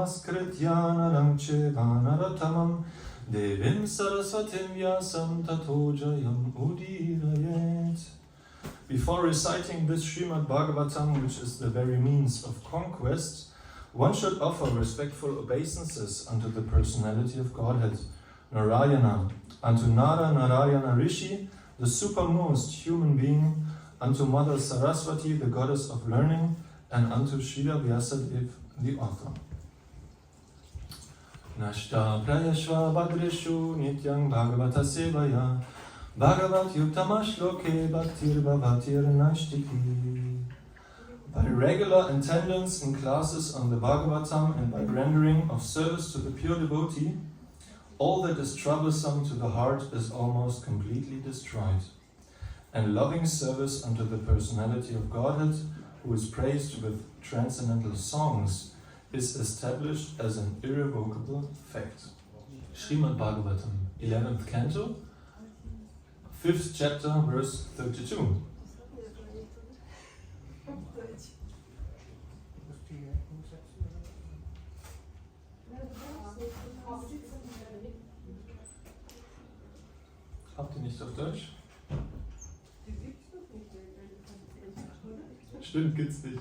Namaskrityanarang Chevanaratamam Devim Saraswatim Vyasam Tato Jayam Udirayet. Before reciting this Srimad Bhagavatam, which is the very means of conquest, one should offer respectful obeisances unto the personality of Godhead, Narayana, unto Nara Narayana Rishi, the supermost human being, unto Mother Saraswati, the goddess of learning, and unto Srila Vyasadeva, the author. Nashta prayashva bhadreshu nityang bhagavata sevaya bhagavat yuktamashloke bhaktir bhavatir nashtiki. By regular attendance in classes on the Bhagavatam and by rendering of service to the pure devotee, all that is troublesome to the heart is almost completely destroyed, and loving service unto the personality of Godhead, who is praised with transcendental songs, is established as an irrevocable fact. Srimad Bhagavatam, 11th canto, 5th chapter, verse 32. Habt ihr nicht auf Deutsch? Stimmt, gibt's nicht.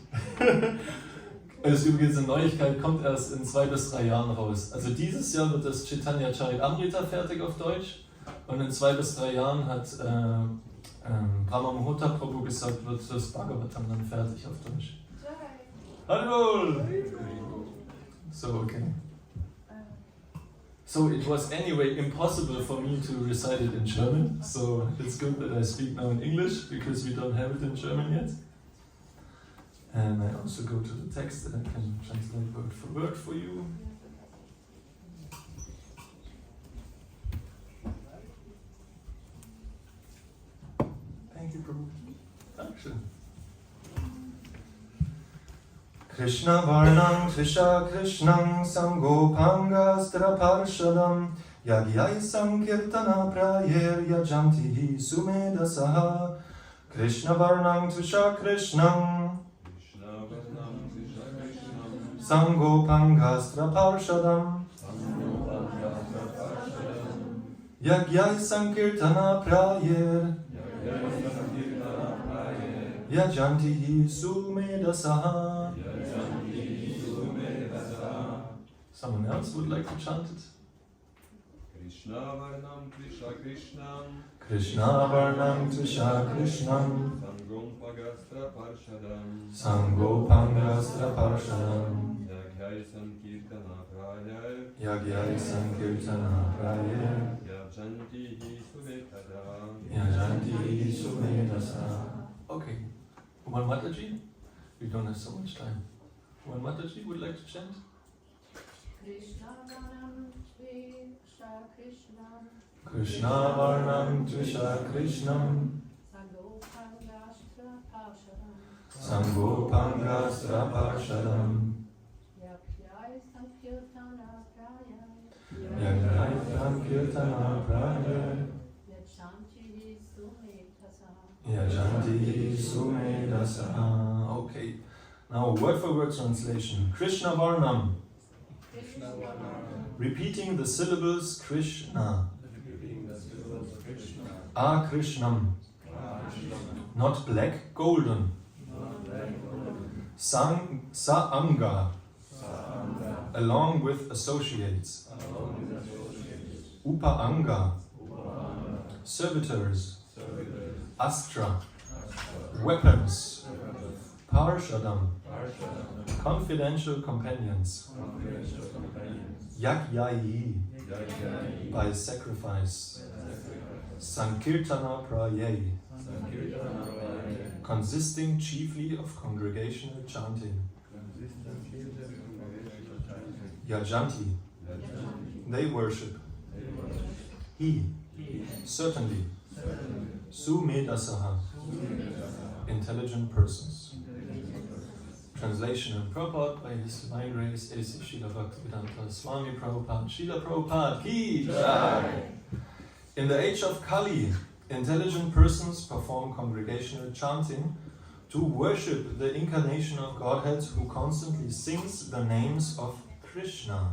Das ist übrigens eine Neuigkeit, kommt erst in 2 bis 3 Jahren raus. Also dieses Jahr wird das Chaitanya Charitamrita fertig auf Deutsch und in 2 bis 3 Jahren hat Brahma Muhurta Prabhu gesagt, wird das Bhagavatam dann fertig auf Deutsch. Hallo! So, okay. So it was anyway impossible for me to recite it in German, so it's good that I speak now in English, because we don't have it in German yet. And I also go to the text that I can translate word for you. Thank you, Prabhu. Dankeschön. Krishna Varnam Trisha Krishnam Sangopangastra Parshadam Yagyai Sankirtana Prayer Yajanti Sumedasaha. Krishna Varnam Trisha Krishnam Sangopangastra Parshadam Yagyai Sankirtana Prayer Yajanti Sumedasaha. Someone else would like to chant it? Krishna Varnam Krishna Krishnam Krishna Varnam Trisha Krishnam Sangopangastra Parshadam Sangopangastra Parshadam Yagyai Sankirtana Prayar Yagyai Sankirtana Prayer Yajanti Sumedasa. Yajanti Sumedasa. Okay. Uman Mataji? We don't have so much time. Uman Mataji would like to chant? Krishna Varnam Trisha Krishnam Krishna Varnam Trisha Krishnam Sangopangastra Parshadam Sangopangastra Parshadam Yagyai Sankirtana Praya Yagyai Sankirtana Prayer Yajanti Sumedasa. Yajanti Sumedasa. Okay. Now word for word translation. Krishna Varnam. Repeating the syllables Krishna. A Krishnam. Not black, golden. Saanga. Along with associates. Upaanga. Servitors. Astra. Weapons. Parshadam. Confidential companions. Yagyayi. By sacrifice. Sankirtana Prayay. Consisting chiefly of congregational chanting. Yajanti. They worship. He. Certainly. Sumedasaha. Intelligent persons. Translation and purport by His Divine Grace A.C. Srila Bhaktivedanta Swami Prabhupada. Srila Prabhupada Ki Jai! In the age of Kali, intelligent persons perform congregational chanting to worship the incarnation of Godhead, who constantly sings the names of Krishna.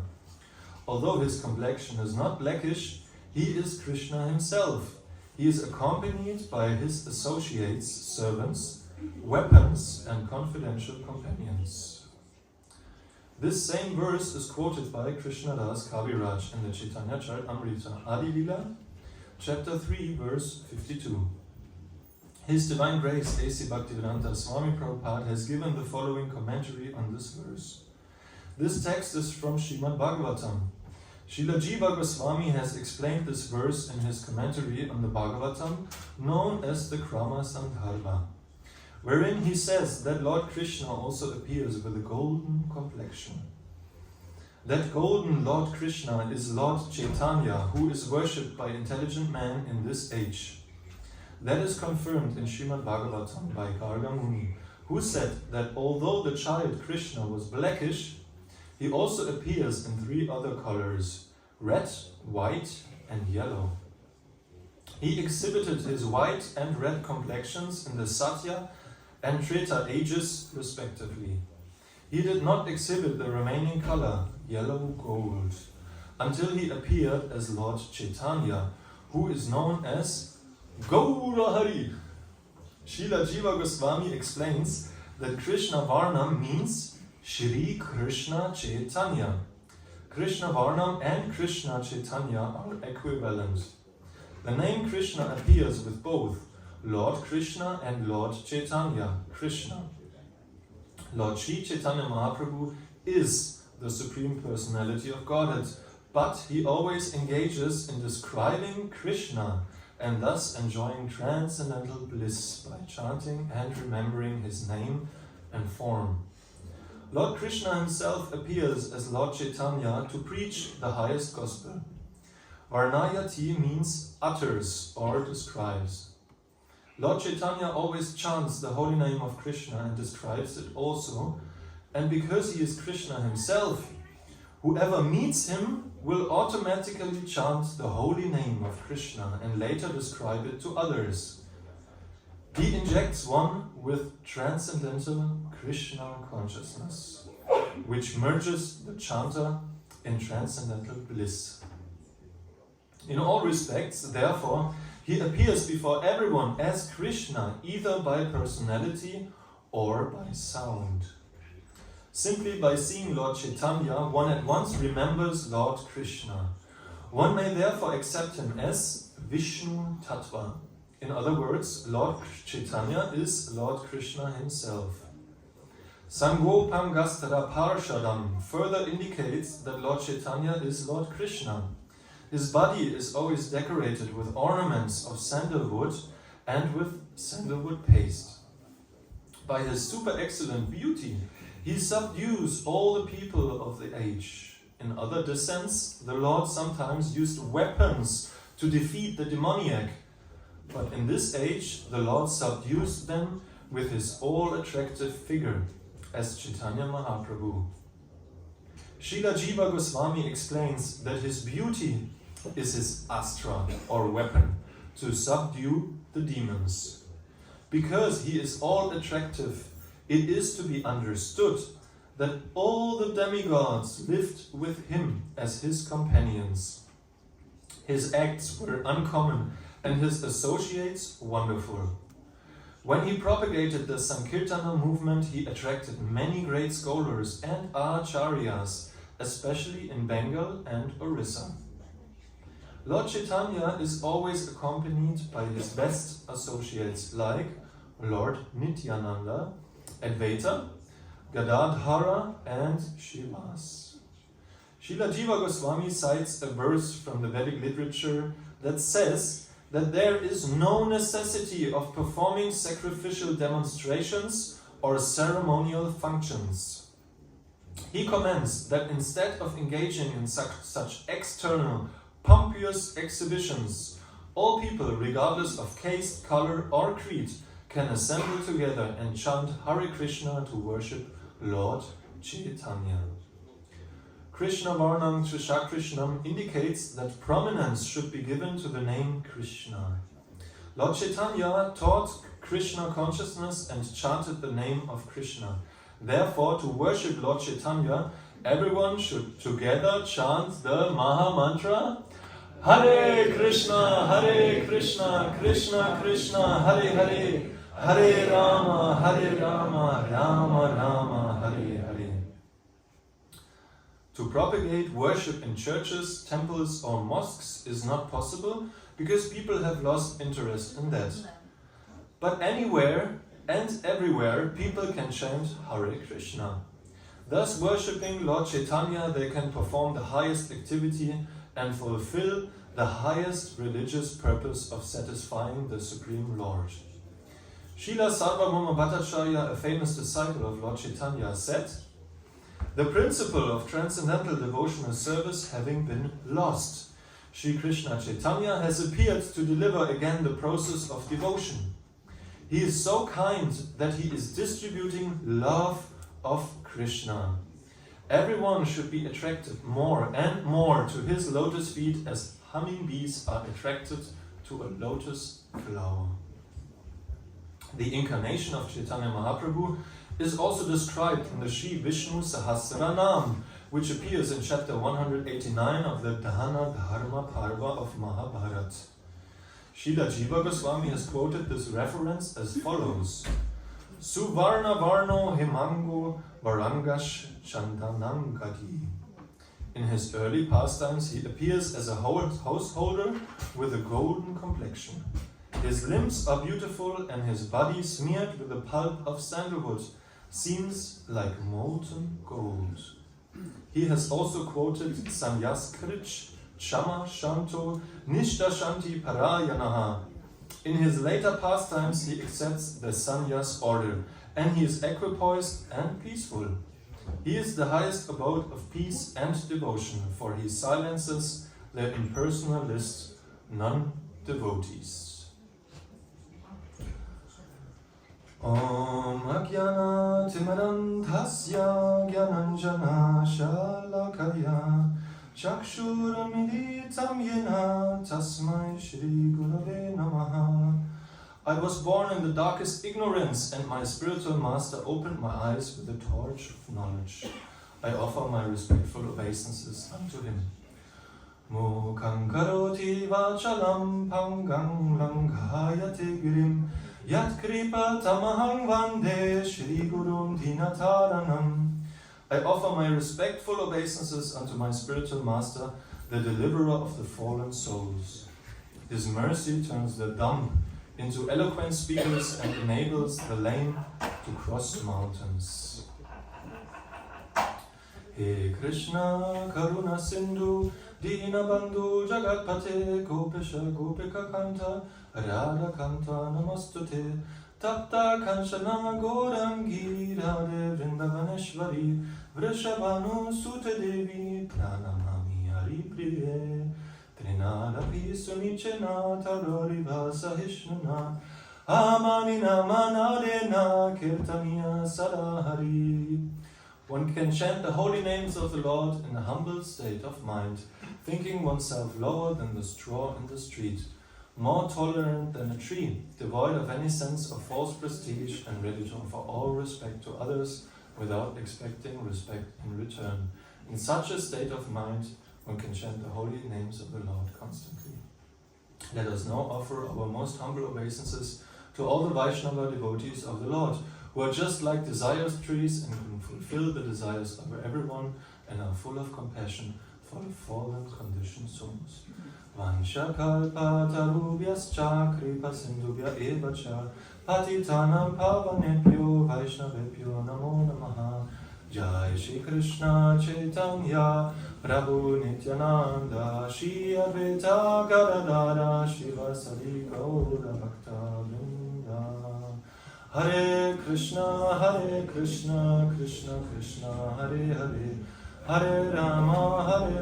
Although his complexion is not blackish, he is Krishna himself. He is accompanied by his associates, servants, weapons, and confidential companions. This same verse is quoted by Krishnadas Kaviraj in the Chaitanya Charitamrita, Adi Lila, chapter 3, verse 52. His Divine Grace A.C. Bhaktivedanta Swami Prabhupada has given the following commentary on this verse. This text is from Srimad Bhagavatam. Srila Jiva Goswami has explained this verse in his commentary on the Bhagavatam, known as the Krama Sandarbha, wherein he says that Lord Krishna also appears with a golden complexion. That golden Lord Krishna is Lord Chaitanya, who is worshipped by intelligent men in this age. That is confirmed in Srimad Bhagavatam by Garga Muni, who said that although the child Krishna was blackish, he also appears in 3 other colors, red, white, and yellow. He exhibited his white and red complexions in the Satya and Treta ages, respectively. He did not exhibit the remaining color, yellow gold, until he appeared as Lord Chaitanya, who is known as Gaura Hari. Srila Jiva Goswami explains that Krishna Varnam means Shri Krishna Chaitanya. Krishna Varnam and Krishna Chaitanya are equivalent. The name Krishna appears with both Lord Krishna and Lord Chaitanya, Krishna. Lord Sri Chaitanya Mahaprabhu is the Supreme Personality of Godhead, but he always engages in describing Krishna and thus enjoying transcendental bliss by chanting and remembering his name and form. Lord Krishna himself appears as Lord Chaitanya to preach the highest gospel. Varnayati means utters or describes. Lord Chaitanya always chants the holy name of Krishna and describes it also, and because he is Krishna himself, whoever meets him will automatically chant the holy name of Krishna and later describe it to others. He injects one with transcendental Krishna consciousness, which merges the chanter in transcendental bliss. In all respects, therefore, he appears before everyone as Krishna, either by personality or by sound. Simply by seeing Lord Chaitanya, one at once remembers Lord Krishna. One may therefore accept him as Vishnu Tattva. In other words, Lord Chaitanya is Lord Krishna himself. Sangopam Gastara Parshadam further indicates that Lord Chaitanya is Lord Krishna. His body is always decorated with ornaments of sandalwood and with sandalwood paste. By his super excellent beauty, he subdues all the people of the age. In other descents, the Lord sometimes used weapons to defeat the demoniac, but in this age, the Lord subdues them with his all-attractive figure, as Chaitanya Mahaprabhu. Srila Jiva Goswami explains that his beauty is his astra, or weapon, to subdue the demons. Because he is all-attractive, it is to be understood that all the demigods lived with him as his companions. His acts were uncommon and his associates wonderful. When he propagated the Sankirtana movement, he attracted many great scholars and acharyas, especially in Bengal and Orissa. Lord Chaitanya is always accompanied by his best associates like Lord Nityananda, Advaita, Gadadhara, and Srivas. Srila Jiva Goswami cites a verse from the Vedic literature that says that there is no necessity of performing sacrificial demonstrations or ceremonial functions. He comments that instead of engaging in such external, pompous exhibitions, all people, regardless of caste, color, or creed, can assemble together and chant Hare Krishna to worship Lord Chaitanya. Krishna Varnam Trisha Krishnam indicates that prominence should be given to the name Krishna. Lord Chaitanya taught Krishna consciousness and chanted the name of Krishna. Therefore, to worship Lord Chaitanya, everyone should together chant the Maha Mantra, Hare Krishna, Krishna Krishna, Hare Hare, Hare Rama, Rama Rama, Hare Hare. To propagate worship in churches, temples or mosques is not possible because people have lost interest in that. But anywhere and everywhere people can chant Hare Krishna. Thus worshipping Lord Chaitanya, they can perform the highest activity and fulfill the highest religious purpose of satisfying the Supreme Lord. Srila Sarvabhauma Bhattacharya, a famous disciple of Lord Chaitanya, said, "The principle of transcendental devotional service having been lost, Sri Krishna Chaitanya has appeared to deliver again the process of devotion. He is so kind that he is distributing love of Krishna. Everyone should be attracted more and more to his lotus feet as hummingbees are attracted to a lotus flower." The incarnation of Chaitanya Mahaprabhu is also described in the Sri Vishnu Sahasranam, which appears in chapter 189 of the Dahana Dharma Parva of Mahabharata. Srila Jiva Goswami has quoted this reference as follows: Suvarna Varno Himango Varangash Chandanangadi. In his early pastimes, he appears as a householder with a golden complexion. His limbs are beautiful and his body, smeared with the pulp of sandalwood, seems like molten gold. He has also quoted Sanyaskrit, Shama Shanto, Nishta Shanti Parayanaha. In his later pastimes, he accepts the sannyas order, and he is equipoised and peaceful. He is the highest abode of peace and devotion, for he silences the impersonalist non-devotees. Om Ajnana Timarandhasya Gyananjana Shalakaya Chakshurmilitam Yena Tasmai Shri Gurave Namaha. I was born in the darkest ignorance, and my spiritual master opened my eyes with the torch of knowledge. I offer my respectful obeisances unto him. Mukham karoti vachalam pangang langhayate girim Yat kripa tamahang vande Shri Gurum Dinataranam. I offer my respectful obeisances unto my spiritual master, the deliverer of the fallen souls. His mercy turns the dumb into eloquent speakers and enables the lame to cross mountains. He Krishna Karuna Sindhu Dinabandhu Jagatpate Gopesha Gopika Kanta Radha Kanta Namostute Tapta Kanchana Gorangi Radhe Vrindavaneshwari Vrishabhanu Sute Devi Pranamami Hari Priye Trinadapi Sunichena Tadoriva Sahishnuna Amanina Manadena Kirtaniya Sadahari. One can chant the holy names of the Lord in a humble state of mind, thinking oneself lower than the straw in the street, more tolerant than a tree, devoid of any sense of false prestige and ready to offer all respect to others without expecting respect in return. In such a state of mind, one can chant the holy names of the Lord constantly. Let us now offer our most humble obeisances to all the Vaishnava devotees of the Lord, who are just like desires trees and can fulfill the desires of everyone and are full of compassion for the fallen conditioned souls. Vansha kalpa tarubhyascha kripa sindhubhya evacha patitanam pavanebhyo vaishnavebhyo namo namaha. Jai Shri Krishna Chaitanya Prabhu Nityananda Shri Advaita Gadadara Shivasari Gaura Bhakta Vrinda. Hare Krishna, Krishna Krishna, Hare Hare, Hare Rama,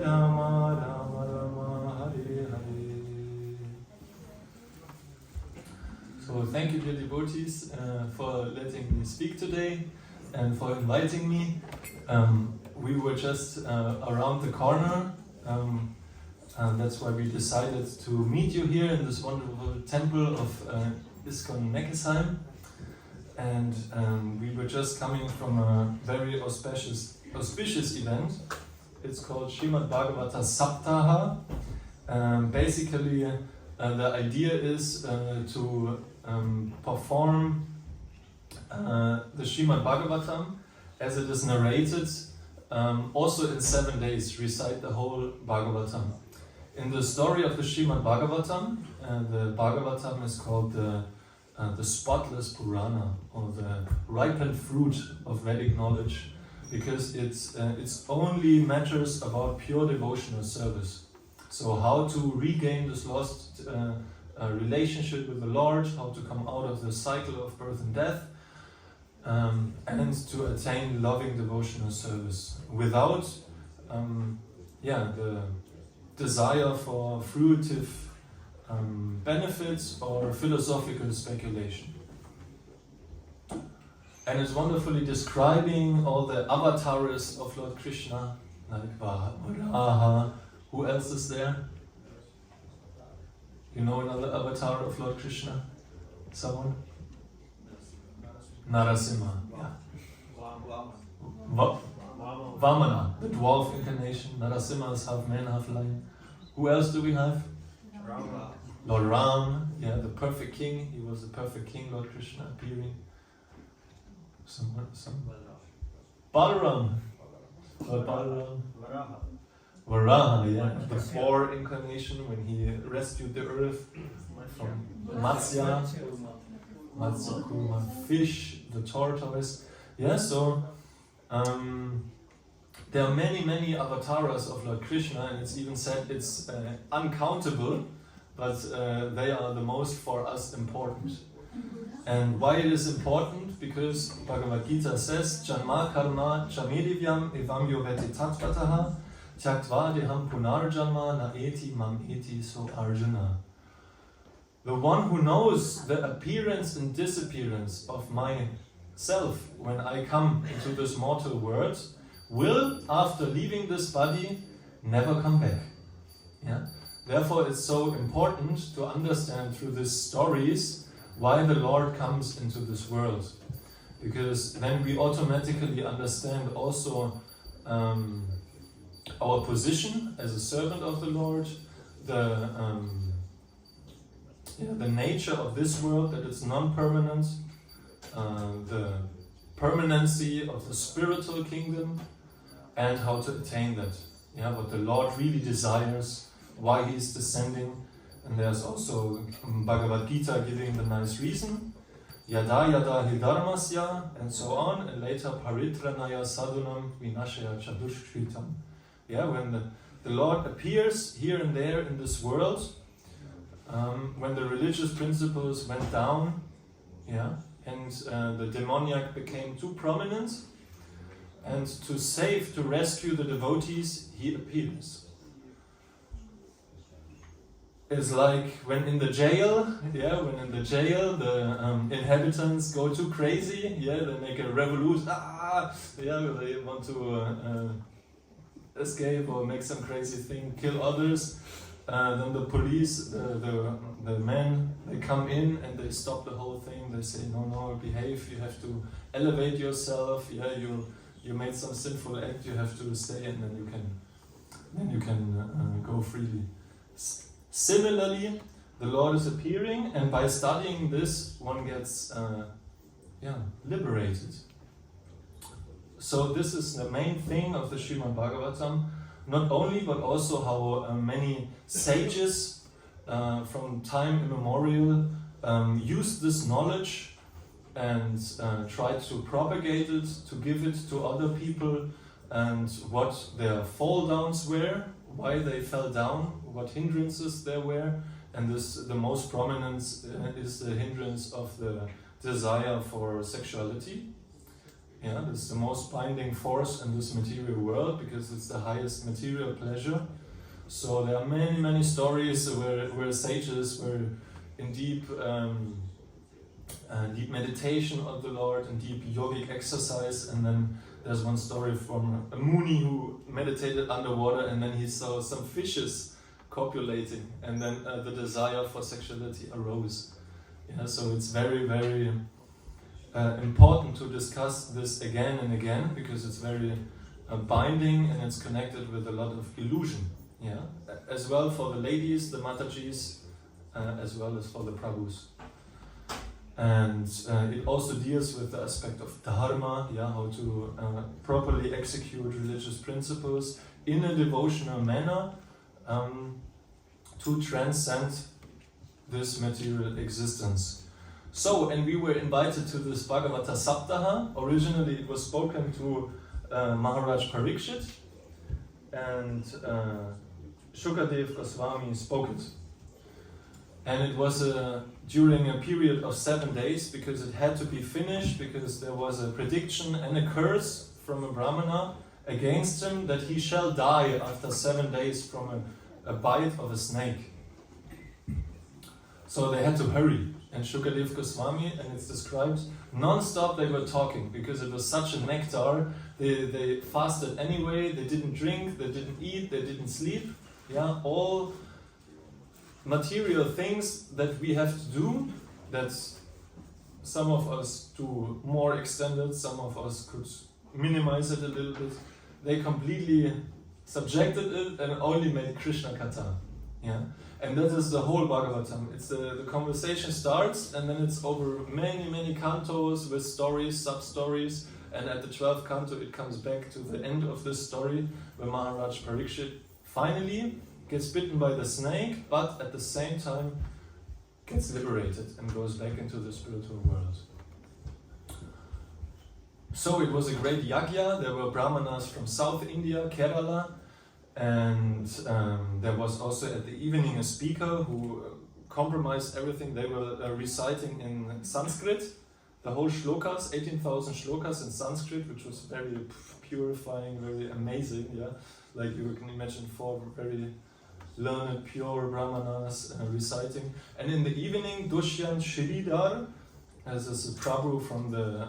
Rama Rama, Hare Hare. So thank you, dear devotees, for letting me speak today and for inviting me. We were just around the corner, and that's why we decided to meet you here in this wonderful temple of ISKCON Neckesheim. and we were just coming from a very auspicious event. It's called Srimad Bhagavata Saptaha. Basically, the idea is to perform the Srimad Bhagavatam as it is narrated, also in 7 days, recite the whole Bhagavatam. In the story of the Srimad Bhagavatam, the Bhagavatam is called the spotless Purana, or the ripened fruit of Vedic knowledge, because it's only matters about pure devotional service. So how to regain this lost relationship with the Lord, how to come out of the cycle of birth and death, and to attain loving devotional service without the desire for fruitive benefits or philosophical speculation. And it's wonderfully describing all the avatars of Lord Krishna, like Varaha. Who else is there? You know another avatar of Lord Krishna? Someone? Narasimha. Yeah. Vamana, the dwarf incarnation. Narasimha is half man, half lion. Who else do we have? Rama. Lord Ram, yeah, the perfect king. He was the perfect king, Lord Krishna appearing. Some Balaram. Lord Balaram. Varaha, yeah, the boar incarnation when he rescued the earth from Matsya Kurma, fish, the tortoise. Yeah, so there are many avatars of Lord Krishna, and it's even said it's uncountable, but they are the most for us important. And why it is important? Because Bhagavad Gita says, Janma karma chamedivyam evam yoveti tattvataha Tyaktva deham punarjanma na eti mam eti so Arjuna. The one who knows the appearance and disappearance of myself when I come into this mortal world will, after leaving this body, never come back. Yeah? Therefore, it's so important to understand through these stories why the Lord comes into this world. Because then we automatically understand also our position as a servant of the Lord, the nature of this world, that it's non-permanent, the permanency of the spiritual kingdom, and how to attain that. Yeah, what the Lord really desires, why He is descending. And there's also Bhagavad Gita giving the nice reason, yada yada hi dharmasya, and so on, and later paritranaya sadhunam vinashaya chadushkritam. Yeah, when the Lord appears here and there in this world, when the religious principles went down, yeah, and the demoniac became too prominent, and to rescue the devotees, He appears. It's like when in the jail, the inhabitants go too crazy, yeah, they make a revolution, they want to escape or make some crazy thing, kill others. Then the police, the men, they come in and they stop the whole thing. They say, no, behave. You have to elevate yourself. Yeah, you made some sinful act. You have to stay, and then you can go freely. Similarly, the Lord is appearing, and by studying this, one gets liberated. So this is the main thing of the Srimad Bhagavatam. Not only, but also how many sages from time immemorial used this knowledge and tried to propagate it, to give it to other people, and what their fall downs were, why they fell down, what hindrances there were, and the most prominent is the hindrance of the desire for sexuality. Yeah, this is the most binding force in this material world because it's the highest material pleasure. So there are many stories where sages were in deep meditation of the Lord and deep yogic exercise, and then there's one story from a Muni who meditated underwater, and then he saw some fishes copulating, and then the desire for sexuality arose. Yeah, so it's very important to discuss this again and again because it's very binding and it's connected with a lot of illusion. Yeah, as well for the ladies, the Matajis, as well as for the Prabhus. And it also deals with the aspect of dharma, yeah, how to properly execute religious principles in a devotional manner to transcend this material existence. So, and we were invited to this Bhagavata Saptaha. Originally it was spoken to Maharaj Parikshit, and Shukadev Goswami spoke it. And it was during a period of 7 days because it had to be finished because there was a prediction and a curse from a Brahmana against him that he shall die after 7 days from a bite of a snake. So they had to hurry. And Shukadev Goswami, and it's described, non-stop they were talking because it was such a nectar. They fasted anyway, they didn't drink, they didn't eat, they didn't sleep. Yeah, all material things that we have to do, that some of us do more extended, some of us could minimize it a little bit. They completely subjected it and only made Krishna Katha. Yeah? And that is the whole Bhagavatam. It's the conversation starts and then it's over many cantos with stories, sub-stories, and at the 12th canto it comes back to the end of this story where Maharaj Parikshit finally gets bitten by the snake, but at the same time gets liberated and goes back into the spiritual world. So it was a great yagya. There were brahmanas from South India, Kerala, and there was also at the evening a speaker who compromised everything. They were reciting in Sanskrit, the whole shlokas, 18,000 shlokas in Sanskrit, which was very purifying, very amazing. Yeah, like you can imagine 4 very learned, pure brahmanas reciting. And in the evening, Dushyant Sridhar, as is a Prabhu from the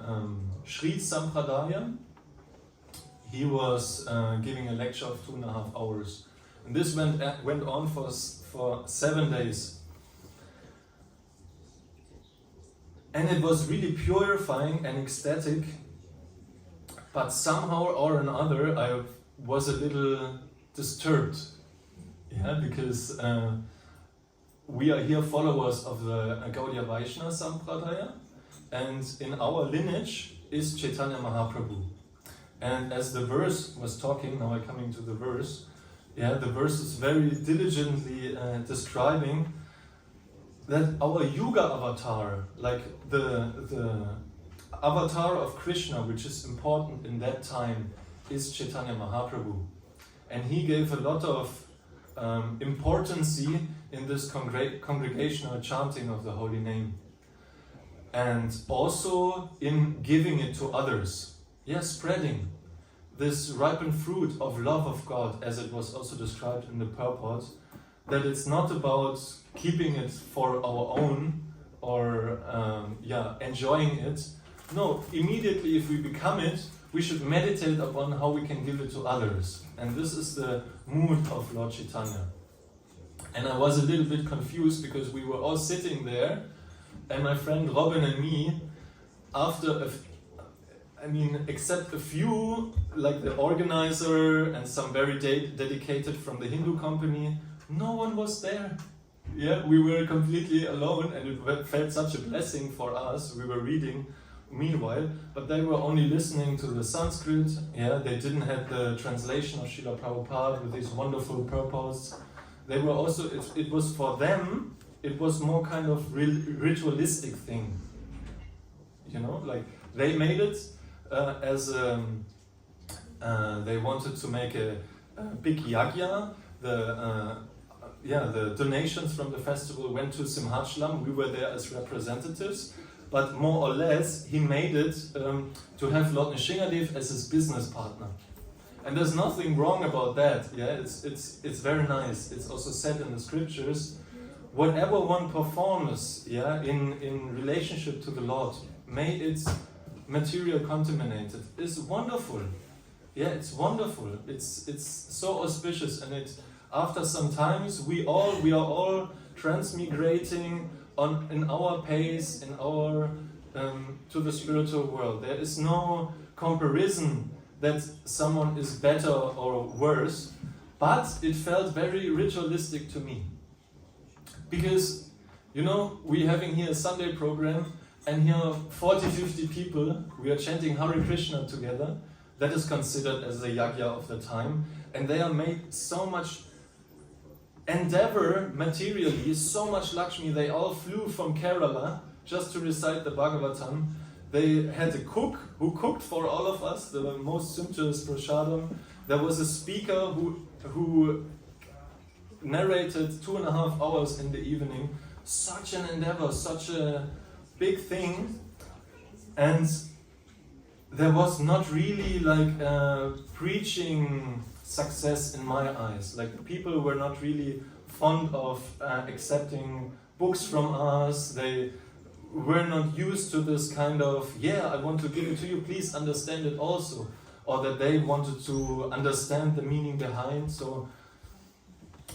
Sri Sampradaya, he was giving a lecture of 2.5 hours. And this went on for 7 days. And it was really purifying and ecstatic, but somehow or another I was a little disturbed. Yeah, because we are here followers of the Gaudiya Vaishnava Sampradaya, and in our lineage is Chaitanya Mahaprabhu. And as the verse was talking, now I'm coming to the verse, yeah, the verse is very diligently describing that our Yuga avatar, like the avatar of Krishna, which is important in that time, is Chaitanya Mahaprabhu. And he gave a lot of importance in this congregational chanting of the holy name. And also in giving it to others. Yes, spreading this ripened fruit of love of God, as it was also described in the purport, that it's not about keeping it for our own or enjoying it. No, immediately if we become it, we should meditate upon how we can give it to others. And this is the mood of Lord Chaitanya. And I was a little bit confused because we were all sitting there, and my friend Robin and me, except a few, like the organizer and some very dedicated from the Hindu company, no one was there. Yeah, we were completely alone, and it felt such a blessing for us. We were reading meanwhile, but they were only listening to the Sanskrit. Yeah, they didn't have the translation of Srila Prabhupada with these wonderful purports. They were also, it was for them, it was more kind of ritualistic thing. You know, like they made it as they wanted to make a big yagya. The donations from the festival went to Simhachalam. We were there as representatives, but more or less he made it to have Lord Nishingadev as his business partner. And there's nothing wrong about that. Yeah, it's very nice. It's also said in the scriptures, whatever one performs, yeah, in relationship to the Lord, may its material contaminated, is wonderful. Yeah, it's wonderful. It's so auspicious, and it. After some times, we are all transmigrating in our pace, in our to the spiritual world. There is no comparison that someone is better or worse, but it felt very ritualistic to me. Because, you know, we're having here a Sunday program, and here 40-50 people, we are chanting Hare Krishna together. That is considered as the yagya of the time, and they are made so much endeavor materially, so much Lakshmi. They all flew from Kerala just to recite the Bhagavatam. They had a cook who cooked for all of us the most sumptuous prasadam. There was a speaker who narrated 2.5 hours in the evening. Such an endeavor, such a big thing, and there was not really like preaching success in my eyes. Like, people were not really fond of accepting books from us. They were not used to this kind of, yeah, I want to give it to you, please understand it also. Or that they wanted to understand the meaning behind. So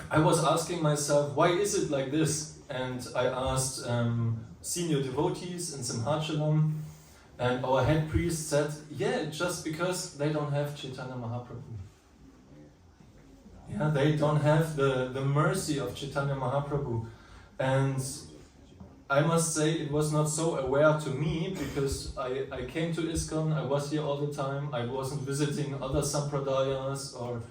I was asking myself, why is it like this? And I asked senior devotees in Simhachalam, and our head priest said, yeah, just because they don't have Chaitanya Mahaprabhu. Yeah, they don't have the mercy of Chaitanya Mahaprabhu. And I must say it was not so aware to me, because I came to ISKCON, I was here all the time, I wasn't visiting other sampradayas or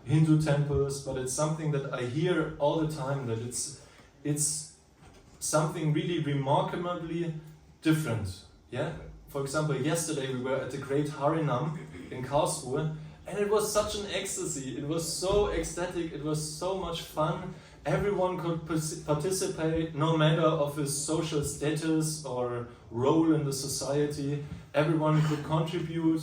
Hindu temples, but it's something that I hear all the time, that it's something really remarkably different. Yeah? For example, yesterday we were at the Great Harinam in Karlsruhe, and it was such an ecstasy. It was so ecstatic, it was so much fun. Everyone could participate, no matter of his social status or role in the society. Everyone could contribute.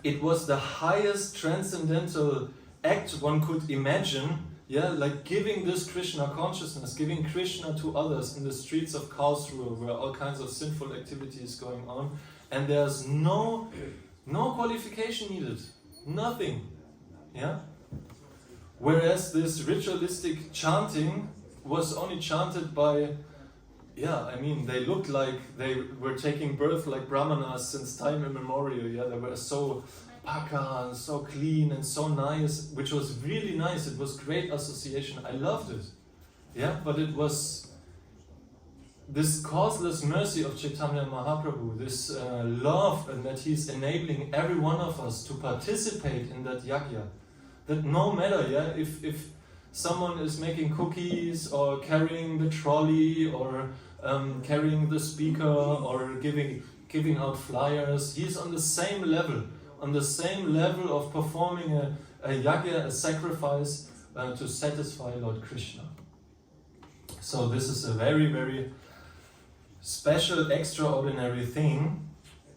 It was the highest transcendental act one could imagine. Yeah, like giving this Krishna consciousness, giving Krishna to others in the streets of Karlsruhe, where all kinds of sinful activities going on, and there's no qualification needed, nothing. Yeah. Whereas this ritualistic chanting was only chanted by, yeah, I mean, they looked like they were taking birth like brahmanas since time immemorial. Yeah, they were so paka and so clean and so nice, which was really nice. It was great association. I loved it. Yeah, but it was this causeless mercy of Chaitanya Mahaprabhu, this love, and that he's enabling every one of us to participate in that yagya. That no matter, yeah, if someone is making cookies or carrying the trolley or carrying the speaker or giving out flyers, he's on the same level of performing a yagya, a sacrifice to satisfy Lord Krishna. So this is a very, very special, extraordinary thing,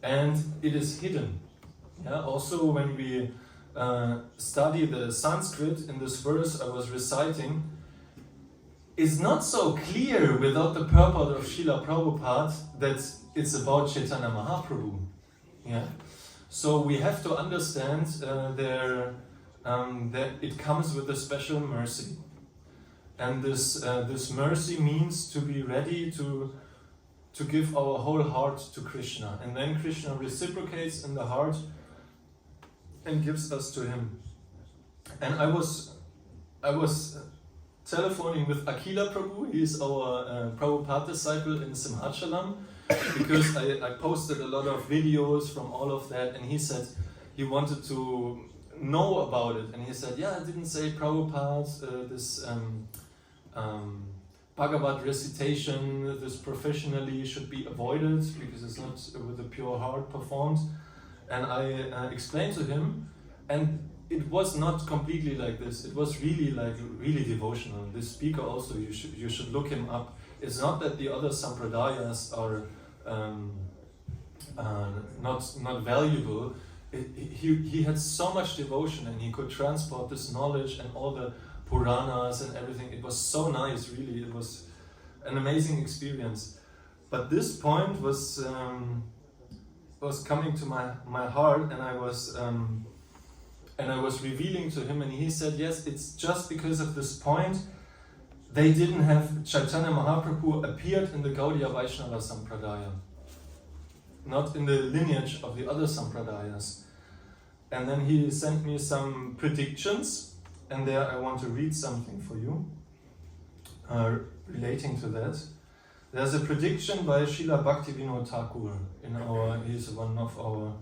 and it is hidden. Yeah. Also, when we study the Sanskrit in this verse I was reciting, is not so clear without the purport of Srila Prabhupada that it's about Chaitanya Mahaprabhu. Yeah. So we have to understand that it comes with a special mercy, and this mercy means to be ready to give our whole heart to Krishna, and then Krishna reciprocates in the heart and gives us to him. And I was telephoning with Akila Prabhu. He is our Prabhupada disciple in Simhachalam, because I posted a lot of videos from all of that, and he said he wanted to know about it, and he said, yeah, I didn't say Prabhupada, this Bhagavad recitation, this professionally should be avoided because it's not with a pure heart performed. And I explained to him, and it was not completely like this. It was really devotional. This speaker also, you should look him up. It's not that the other sampradayas are not valuable. He had so much devotion, and he could transport this knowledge and all the Puranas and everything. It was so nice, really. It was an amazing experience. But this point was coming to my heart, and I was revealing to him, and he said, yes, it's just because of this point they didn't have Chaitanya Mahaprabhu appeared in the Gaudiya Vaishnava Sampradaya. not in the lineage of the other sampradayas. And then he sent me some predictions, and there I want to read something for you relating to that. There's a prediction by Srila Bhaktivinoda Thakur. He's one of our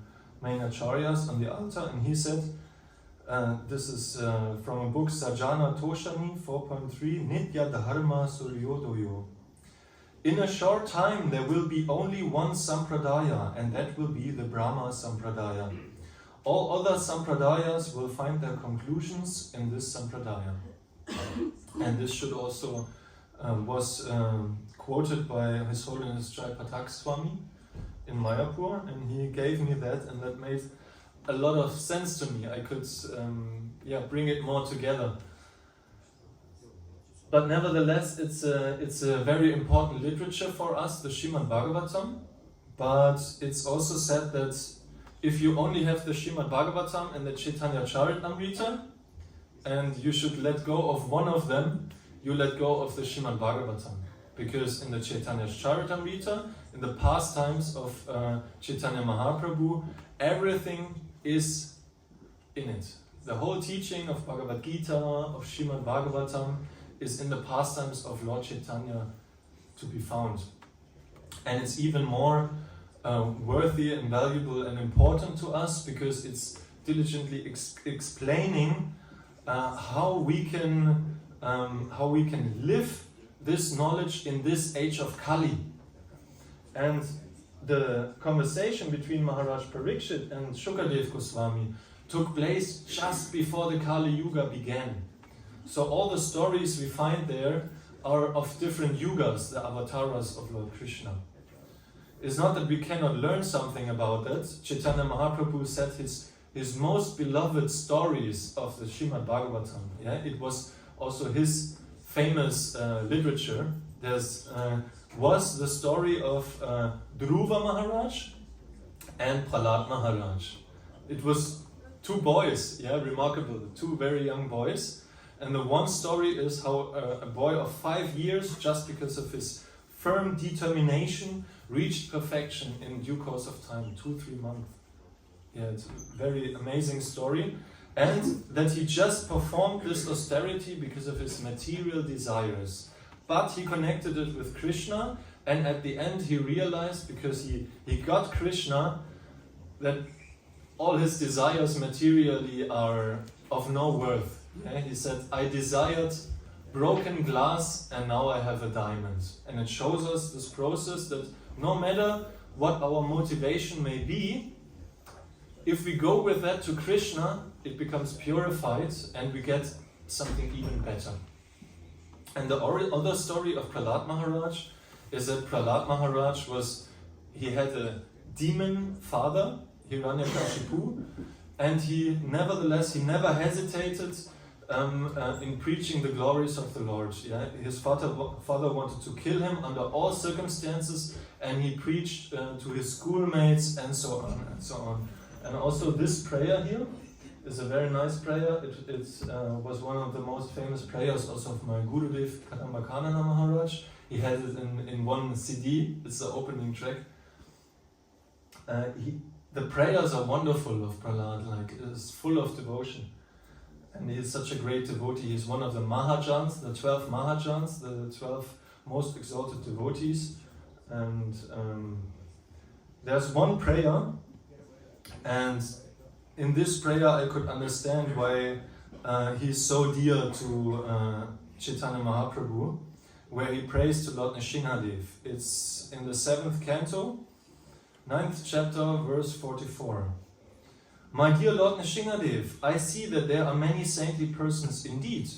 main acharyas on the altar, and he said, this is from a book Sajjana Toshani 4.3, Nitya Dharma Suryodoyo. In a short time there will be only one sampradaya, and that will be the Brahma sampradaya. All other sampradayas will find their conclusions in this sampradaya. And this should also was quoted by His Holiness Jai Patak Swami in Mayapur, and he gave me that, and that made a lot of sense to me. I could bring it more together. But nevertheless, it's a very important literature for us, the Srimad Bhagavatam. But it's also said that if you only have the Srimad Bhagavatam and the Chaitanya Charitamrita, and you should let go of one of them, you let go of the Srimad Bhagavatam. Because in the Chaitanya Charitamrita, in the pastimes of Chaitanya Mahaprabhu, everything is in it. The whole teaching of Bhagavad Gita, of Srimad Bhagavatam, is in the pastimes of Lord Chaitanya to be found. And it's even more worthy and valuable and important to us because it's diligently explaining how we can live this knowledge in this age of Kali. And the conversation between Maharaj Parikshit and Shukadev Goswami took place just before the Kali Yuga began. So all the stories we find there are of different yugas, the avatars of Lord Krishna. It's not that we cannot learn something about that. Chaitanya Mahaprabhu said his most beloved stories of the Srimad Bhagavatam. Yeah? It was also his famous literature. There's was the story of Dhruva Maharaj and Prahlad Maharaj. It was two boys, remarkable, two very young boys. And the one story is how a boy of 5 years, just because of his firm determination, reached perfection in due course of time, 2-3 months. Yeah, it's a very amazing story. And that he just performed this austerity because of his material desires. But he connected it with Krishna, and at the end he realized, because he got Krishna, that all his desires materially are of no worth. Yeah, he said, I desired broken glass and now I have a diamond. And it shows us this process that no matter what our motivation may be, if we go with that to Krishna, it becomes purified and we get something even better. And the other story of Prahlad Maharaj is that Prahlad Maharaj had a demon father, Hiranyakashipu, and he never hesitated in preaching the glories of the Lord. Yeah? His father wanted to kill him under all circumstances, and he preached to his schoolmates and so on and so on. And also this prayer here is a very nice prayer. It was one of the most famous prayers also of my Gurudev Kadambakanana Maharaj. He had it in one CD. It's the opening track. The prayers are wonderful of Prahlad, it's full of devotion. And he is such a great devotee. He's one of the Mahajans, the 12 Mahajans, the 12 most exalted devotees. And there's one prayer, and in this prayer I could understand why he's so dear to Chaitanya Mahaprabhu, where he prays to Lord Nrsimhadev. It's in the 7th canto, 9th chapter, verse 44. My dear Lord Nrsimhadev, I see that there are many saintly persons indeed,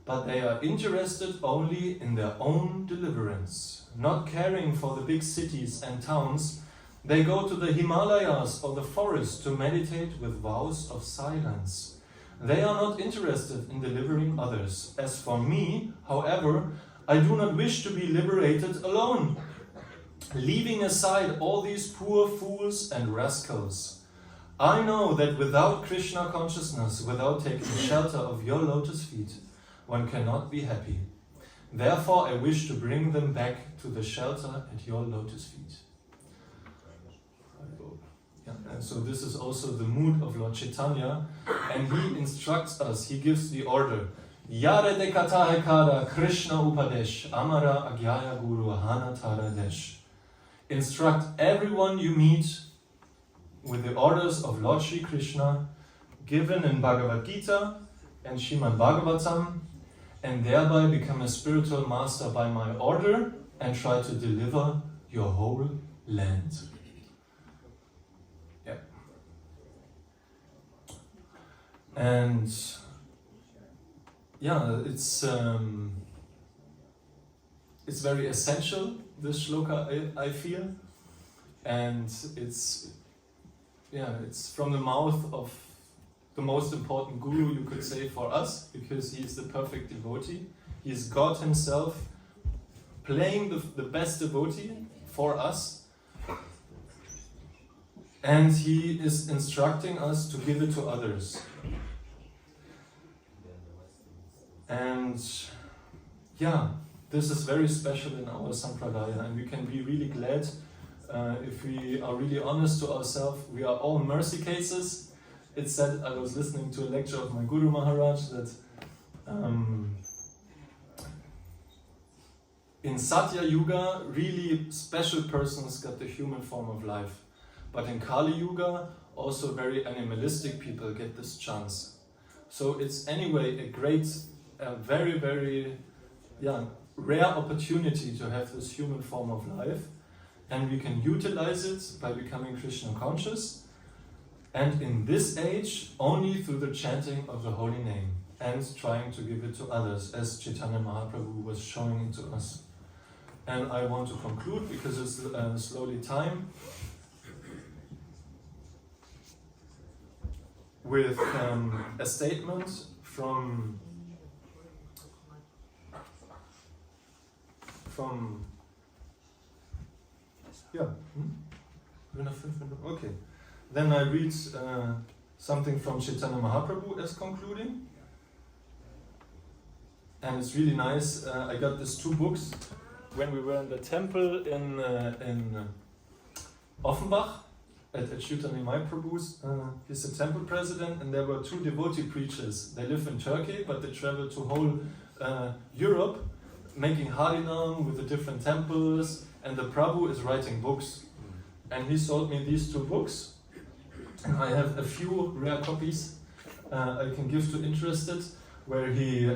but they are interested only in their own deliverance. Not caring for the big cities and towns, they go to the Himalayas or the forest to meditate with vows of silence. They are not interested in delivering others. As for me, however, I do not wish to be liberated alone, leaving aside all these poor fools and rascals. I know that without Krishna consciousness, without taking shelter of your lotus feet, one cannot be happy. Therefore, I wish to bring them back to the shelter at your lotus feet. And so this is also the mood of Lord Chaitanya, and he instructs us, he gives the order, Yare de katahe kada Krishna Upadesh, Amara Agyaya Guru Hana Taradesh. Instruct everyone you meet with the orders of Lord Shri Krishna, given in Bhagavad Gita and Srimad Bhagavatam, and thereby become a spiritual master by my order and try to deliver your whole land. Yeah. And yeah, it's very essential, this shloka, I feel, and it's from the mouth of the most important guru, you could say, for us, because he is the perfect devotee. He is God himself playing the best devotee for us, and he is instructing us to give it to others. And yeah, this is very special in our Sampradaya, and we can be really glad if we are really honest to ourselves. We are all mercy cases. It said, I was listening to a lecture of my Guru Maharaj, that in Satya Yuga, really special persons got the human form of life. But in Kali Yuga, also very animalistic people get this chance. So it's anyway a very, very rare opportunity to have this human form of life. And we can utilize it by becoming Krishna conscious. And in this age, only through the chanting of the holy name and trying to give it to others, as Chaitanya Mahaprabhu was showing it to us. And I want to conclude, because it's slowly time, with a statement from Okay. Then I read something from Chaitanya Mahaprabhu as concluding. And it's really nice. I got these two books when we were in the temple in Offenbach at Chaitanya Mahaprabhu's. He's the temple president, and there were two devotee preachers. They live in Turkey, but they travel to whole Europe, making Harinam with the different temples, and the Prabhu is writing books. And he sold me these two books. And I have a few rare copies I can give to interested, where he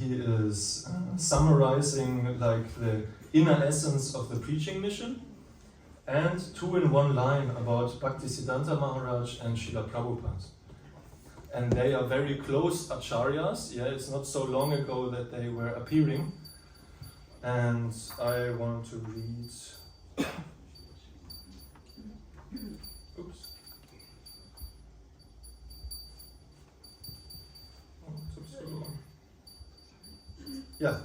is summarizing like the inner essence of the preaching mission, and 2 in 1 line about Bhaktisiddhanta Maharaj and Srila Prabhupada. And they are very close acharyas. Yeah, it's not so long ago that they were appearing. And I want to read. Oops.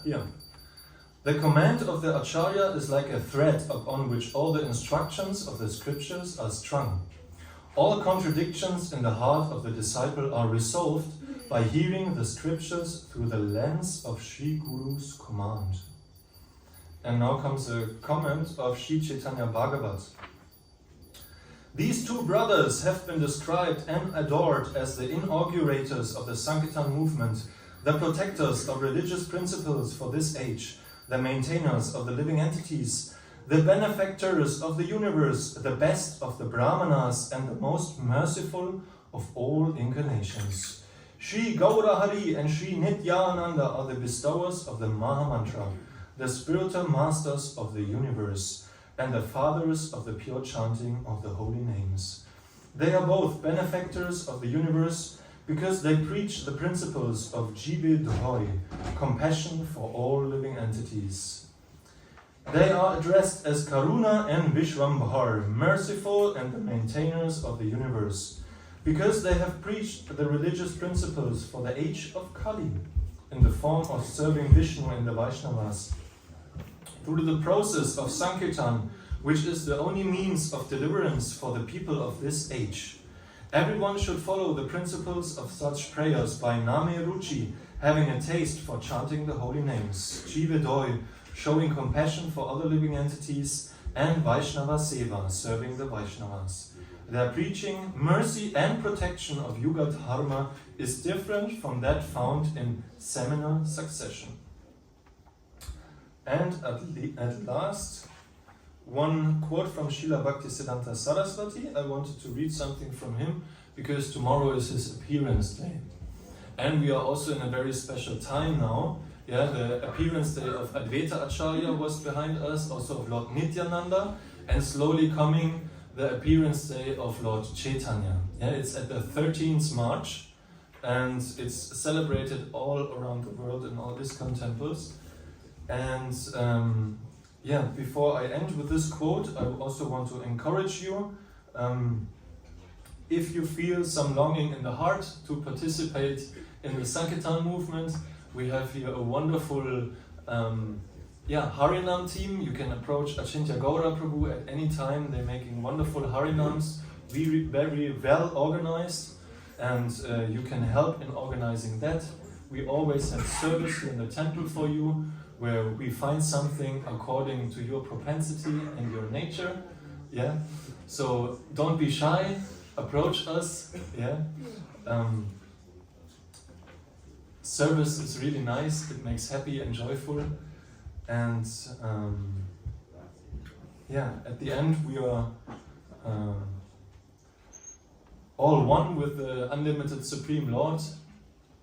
Yeah. The command of the Acharya is like a thread upon which all the instructions of the scriptures are strung. All contradictions in the heart of the disciple are resolved by hearing the scriptures through the lens of Sri Guru's command. And now comes a comment of Sri Chaitanya Bhagavat. These two brothers have been described and adored as the inaugurators of the Sankirtan movement, the protectors of religious principles for this age, the maintainers of the living entities, the benefactors of the universe, the best of the Brahmanas, and the most merciful of all incarnations. Sri Gaurahari and Sri Nityananda are the bestowers of the Mahamantra, the spiritual masters of the universe, and the fathers of the pure chanting of the holy names. They are both benefactors of the universe because they preach the principles of Jive Dhoy, compassion for all living entities. They are addressed as Karuna and Vishwambhar, merciful and the maintainers of the universe, because they have preached the religious principles for the age of Kali, in the form of serving Vishnu and the Vaishnavas. Through the process of Sankirtan, which is the only means of deliverance for the people of this age, everyone should follow the principles of such prayers by Name Ruchi, having a taste for chanting the holy names, Jive Doi, showing compassion for other living entities, and Vaishnava Seva, serving the Vaishnavas. their preaching, mercy and protection of Yuga Dharma is different from that found in seminal succession. And at last, one quote from Srila Bhaktisiddhanta Saraswati. I wanted to read something from him because tomorrow is his appearance day. And we are also in a very special time now. Yeah, the appearance day of Advaita Acharya was behind us, also of Lord Nityananda, and slowly coming the appearance day of Lord Chaitanya. Yeah, it's at the 13th March, and it's celebrated all around the world in all ISKCON temples. And before I end with this quote, I also want to encourage you, if you feel some longing in the heart to participate in the Sankirtan movement, we have here a wonderful Harinam team. You can approach Achintya Gaura Prabhu at any time. They're making wonderful Harinams, very well organized, and you can help in organizing that. We always have service here in the temple for you, where we find something according to your propensity and your nature. Yeah, so don't be shy. Approach us. Yeah. Service is really nice. It makes happy and joyful. And at the end we are all one with the unlimited Supreme Lord,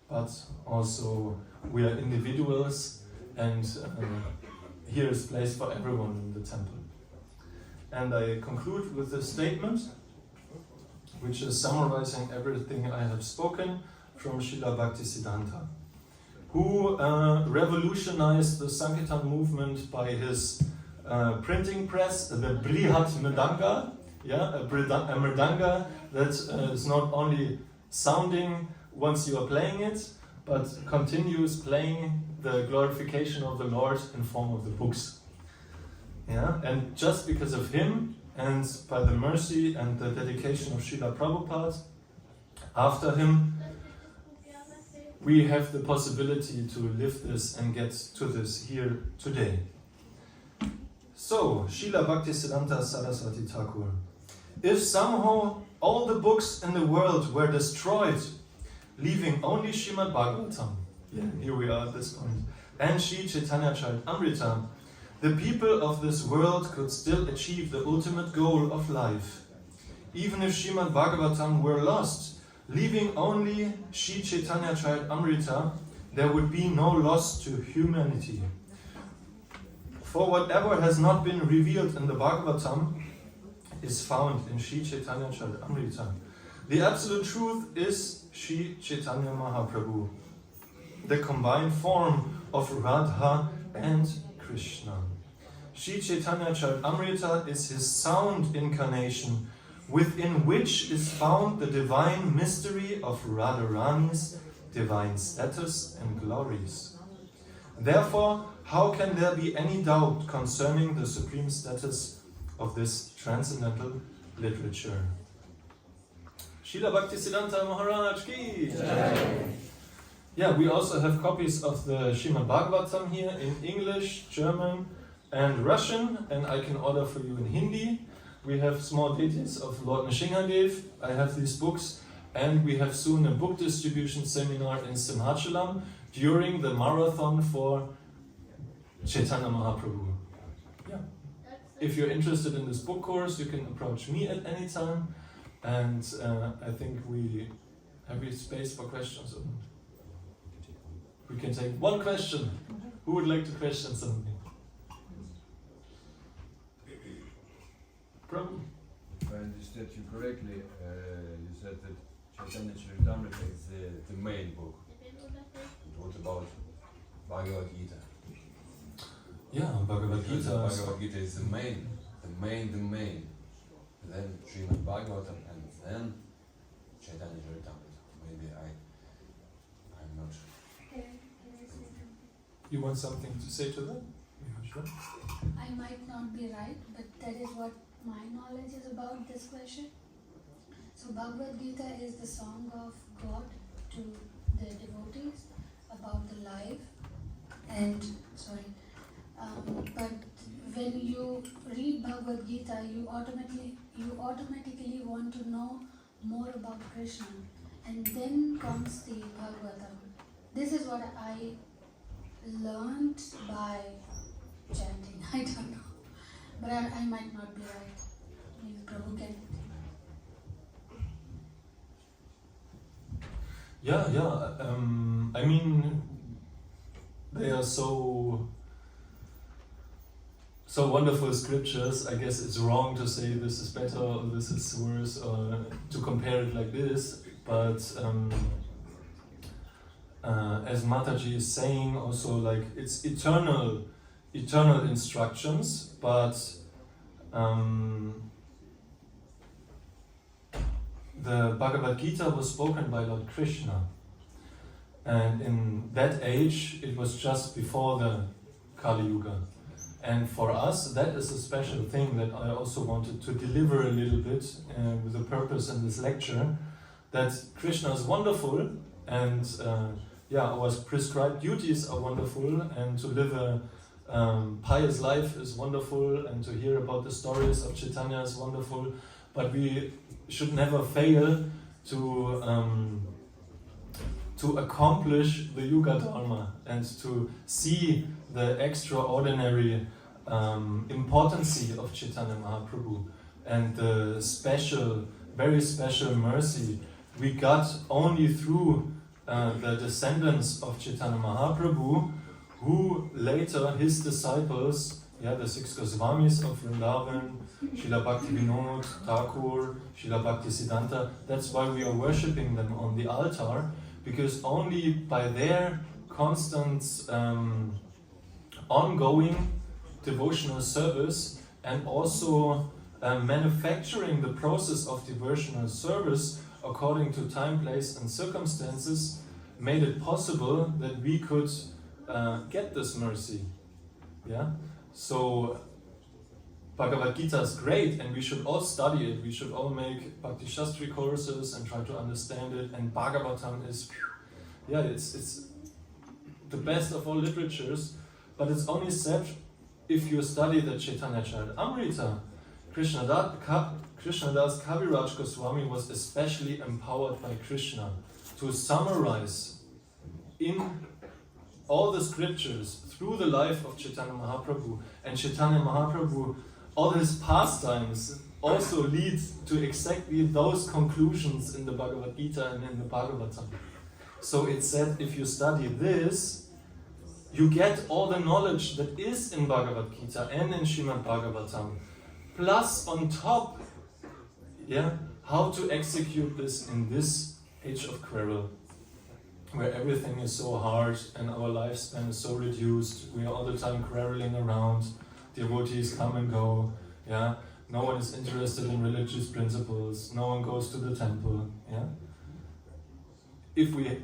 but also we are individuals, and here is place for everyone in the temple. And I conclude with a statement which is summarizing everything I have spoken from Srila Bhaktisiddhanta, who revolutionized the Sankirtan movement by his printing press, the Brihat Mridanga, a mridanga that is not only sounding once you are playing it, but continues playing the glorification of the Lord in form of the books. Yeah, and just because of him, and by the mercy and the dedication of Srila Prabhupada, after him, we have the possibility to live this and get to this here today. So, Srila Bhaktisiddhanta Saraswati Thakur. If somehow all the books in the world were destroyed, leaving only Srimad Bhagavatam, here we are at this point, and Sri Chaitanya Charitamrita, the people of this world could still achieve the ultimate goal of life. Even if Srimad Bhagavatam were lost, leaving only Sri Chaitanya Charitamrita, there would be no loss to humanity. For whatever has not been revealed in the Bhagavatam is found in Sri Chaitanya Charitamrita. The absolute truth is Sri Chaitanya Mahaprabhu, the combined form of Radha and Krishna. Sri Chaitanya Charitamrita is his sound incarnation, within which is found the divine mystery of Radharani's divine status and glories. Therefore, how can there be any doubt concerning the supreme status of this transcendental literature? Srila Bhaktisiddhanta Maharaj ki! Yeah, we also have copies of the Srimad Bhagavatam here in English, German and Russian, and I can order for you in Hindi. We have small deities of Lord Nrsimhadev. I have these books, and we have soon a book distribution seminar in Simhachalam during the marathon for Chaitanya Mahaprabhu. Yeah. If you're interested in this book course, you can approach me at any time, and I think we have space for questions. We can take one question. Who would like to question something? Prabhu? If I understood you correctly, you said that Chaitanya Charitamrita is the main book. What about Bhagavad Gita? Yeah, Bhagavad Gita. Bhagavad Gita is the main. Then Srimad Bhagavatam and then Chaitanya Charitamrita. Maybe I'm not. You want something to say to that? Yeah, sure. I might not be right, but that is what my knowledge is about this question. So Bhagavad Gita is the song of God to the devotees about the life, and but when you read Bhagavad Gita, you you automatically want to know more about Krishna. And then comes the Bhagavatam. This is what I learned by chanting. I don't know. But I might not be right. Maybe Prabhu can. Yeah. I mean, they are so wonderful scriptures. I guess it's wrong to say this is better or this is worse, or to compare it like this. But as Mataji is saying, also like it's eternal instructions, but the Bhagavad Gita was spoken by Lord Krishna, and in that age it was just before the Kali Yuga. And for us, that is a special thing that I also wanted to deliver a little bit with a purpose in this lecture, that Krishna is wonderful, and our prescribed duties are wonderful, and to live a pious life is wonderful, and to hear about the stories of Chaitanya is wonderful, but we should never fail to accomplish the Yuga Dharma and to see the extraordinary importance of Chaitanya Mahaprabhu and the special, very special mercy we got only through the descendants of Chaitanya Mahaprabhu, who later, his disciples, the 6 Goswamis of Vrindavan, Srila Bhaktivinoda Thakur, Srila Bhaktisiddhanta, that's why we are worshipping them on the altar, because only by their constant ongoing devotional service and also manufacturing the process of devotional service according to time, place and circumstances made it possible that we could get this mercy. So Bhagavad Gita is great, and we should all study it. We should all make Bhakti Shastri courses and try to understand it. And Bhagavatam is, it's the best of all literatures. But it's only said if you study the Chaitanya Charitamrita. Krishnadas Kaviraj Goswami was especially empowered by Krishna to summarize in all the scriptures through the life of Chaitanya Mahaprabhu. And Chaitanya Mahaprabhu, all his pastimes also lead to exactly those conclusions in the Bhagavad Gita and in the Bhagavatam. So it said, if you study this, you get all the knowledge that is in Bhagavad Gita and in Srimad Bhagavatam. Plus on top, how to execute this in this age of quarrel, where everything is so hard and our lifespan is so reduced. We are all the time quarreling around. Devotees come and go. No one is interested in religious principles. No one goes to the temple. If we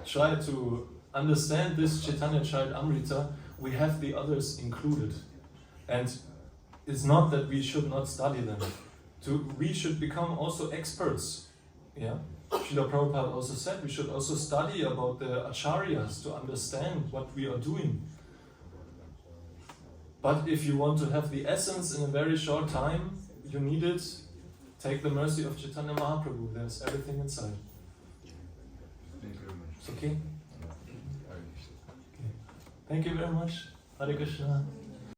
try to understand this Chaitanya Charitamrita, we have the others included. And it's not that we should not study them. We should become also experts. Srila Prabhupada also said we should also study about the acharyas to understand what we are doing. But if you want to have the essence in a very short time, you need it. Take the mercy of Chaitanya Mahaprabhu. There's everything inside. Thank you very much. It's okay? Thank you very much. Hare Krishna.